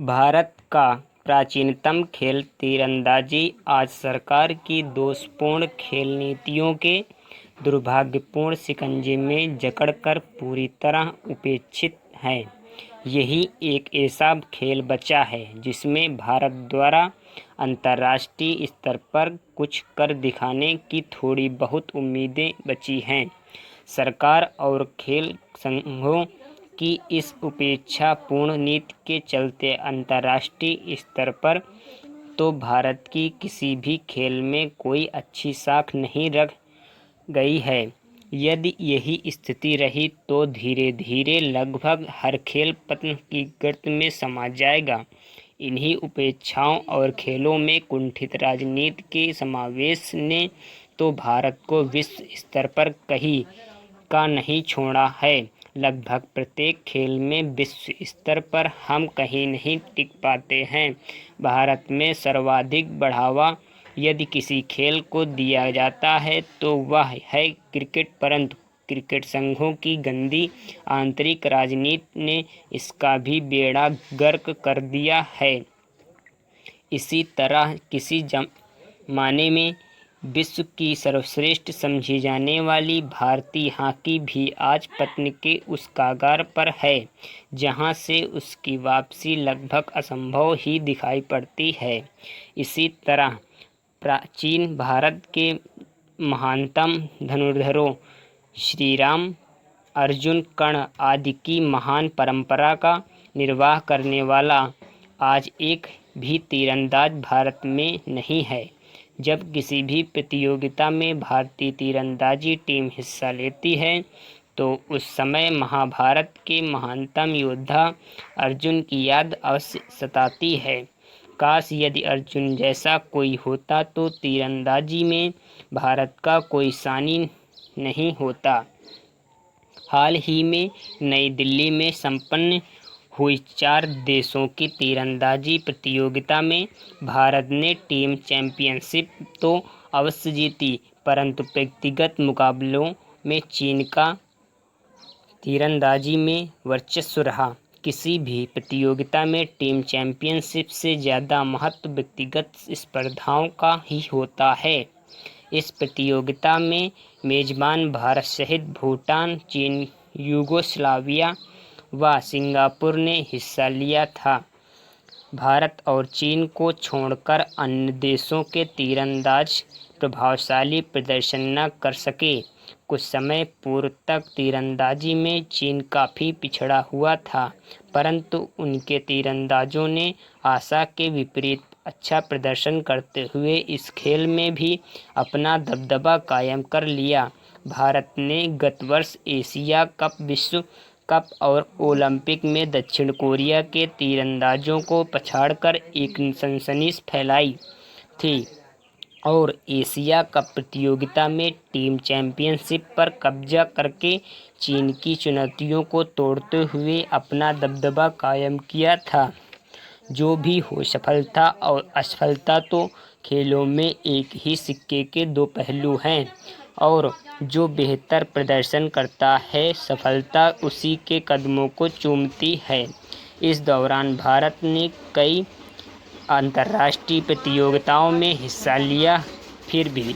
भारत का प्राचीनतम खेल तीरंदाजी आज सरकार की दोषपूर्ण खेल नीतियों के दुर्भाग्यपूर्ण शिकंजे में जकड़कर पूरी तरह उपेक्षित है। यही एक ऐसा खेल बचा है जिसमें भारत द्वारा अंतर्राष्ट्रीय स्तर पर कुछ कर दिखाने की थोड़ी बहुत उम्मीदें बची हैं। सरकार और खेल संघों की इस उपेक्षापूर्ण नीति के चलते अंतर्राष्ट्रीय स्तर पर तो भारत की किसी भी खेल में कोई अच्छी साख नहीं रह गई है। यदि यही स्थिति रही तो धीरे धीरे लगभग हर खेल पतन की गर्त में समा जाएगा। इन्हीं उपेक्षाओं और खेलों में कुंठित राजनीति के समावेश ने तो भारत को विश्व स्तर पर कहीं का नहीं छोड़ा है। लगभग प्रत्येक खेल में विश्व स्तर पर हम कहीं नहीं टिक पाते हैं। भारत में सर्वाधिक बढ़ावा यदि किसी खेल को दिया जाता है तो वह है क्रिकेट, परंतु क्रिकेट संघों की गंदी आंतरिक राजनीति ने इसका भी बेड़ा गर्क कर दिया है। इसी तरह किसी जमाने में विश्व की सर्वश्रेष्ठ समझी जाने वाली भारतीय हॉकी भी आज पतन के उस कगार पर है जहां से उसकी वापसी लगभग असंभव ही दिखाई पड़ती है। इसी तरह प्राचीन भारत के महानतम धनुर्धरों श्रीराम, अर्जुन, कर्ण आदि की महान परंपरा का निर्वाह करने वाला आज एक भी तीरंदाज भारत में नहीं है। जब किसी भी प्रतियोगिता में भारतीय तीरंदाजी टीम हिस्सा लेती है तो उस समय महाभारत के महानतम योद्धा अर्जुन की याद अवश्य सताती है। काश यदि अर्जुन जैसा कोई होता तो तीरंदाजी में भारत का कोई सानी नहीं होता। हाल ही में नई दिल्ली में संपन्न हुई 4 देशों की तीरंदाजी प्रतियोगिता में भारत ने टीम चैंपियनशिप तो अवश्य जीती, परंतु व्यक्तिगत मुकाबलों में चीन का तीरंदाजी में वर्चस्व रहा। किसी भी प्रतियोगिता में टीम चैंपियनशिप से ज़्यादा महत्व व्यक्तिगत स्पर्धाओं का ही होता है। इस प्रतियोगिता में मेजबान भारत सहित भूटान, चीन, यूगोस्लाविया व सिंगापुर ने हिस्सा लिया था। भारत और चीन को छोड़कर अन्य देशों के तीरंदाज प्रभावशाली प्रदर्शन न कर सके। कुछ समय पूर्व तक तीरंदाजी में चीन काफ़ी पिछड़ा हुआ था, परंतु उनके तीरंदाजों ने आशा के विपरीत अच्छा प्रदर्शन करते हुए इस खेल में भी अपना दबदबा कायम कर लिया। भारत ने गत वर्ष एशिया कप, विश्व कप और ओलंपिक में दक्षिण कोरिया के तीरंदाजों को पछाड़कर एक सनसनी फैलाई थी और एशिया कप प्रतियोगिता में टीम चैंपियनशिप पर कब्जा करके चीन की चुनौतियों को तोड़ते हुए अपना दबदबा कायम किया था। जो भी हो, सफलता और असफलता तो खेलों में एक ही सिक्के के 2 पहलू हैं और जो बेहतर प्रदर्शन करता है सफलता उसी के कदमों को चूमती है। इस दौरान भारत ने कई अंतर्राष्ट्रीय प्रतियोगिताओं में हिस्सा लिया, फिर भी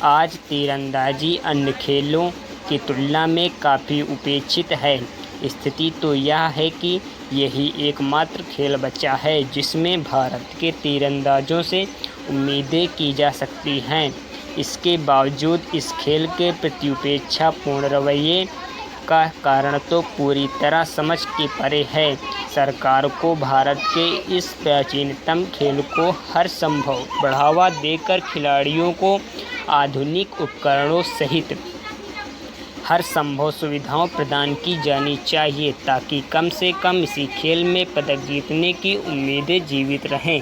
आज तीरंदाजी अन्य खेलों की तुलना में काफ़ी उपेक्षित है। स्थिति तो यह है कि यही एकमात्र खेल बचा है जिसमें भारत के तीरंदाजों से उम्मीदें की जा सकती हैं। इसके बावजूद इस खेल के प्रति उपेक्षापूर्ण रवैये का कारण तो पूरी तरह समझ के परे है। सरकार को भारत के इस प्राचीनतम खेल को हर संभव बढ़ावा देकर खिलाड़ियों को आधुनिक उपकरणों सहित हर संभव सुविधाओं प्रदान की जानी चाहिए ताकि कम से कम इसी खेल में पदक जीतने की उम्मीदें जीवित रहें।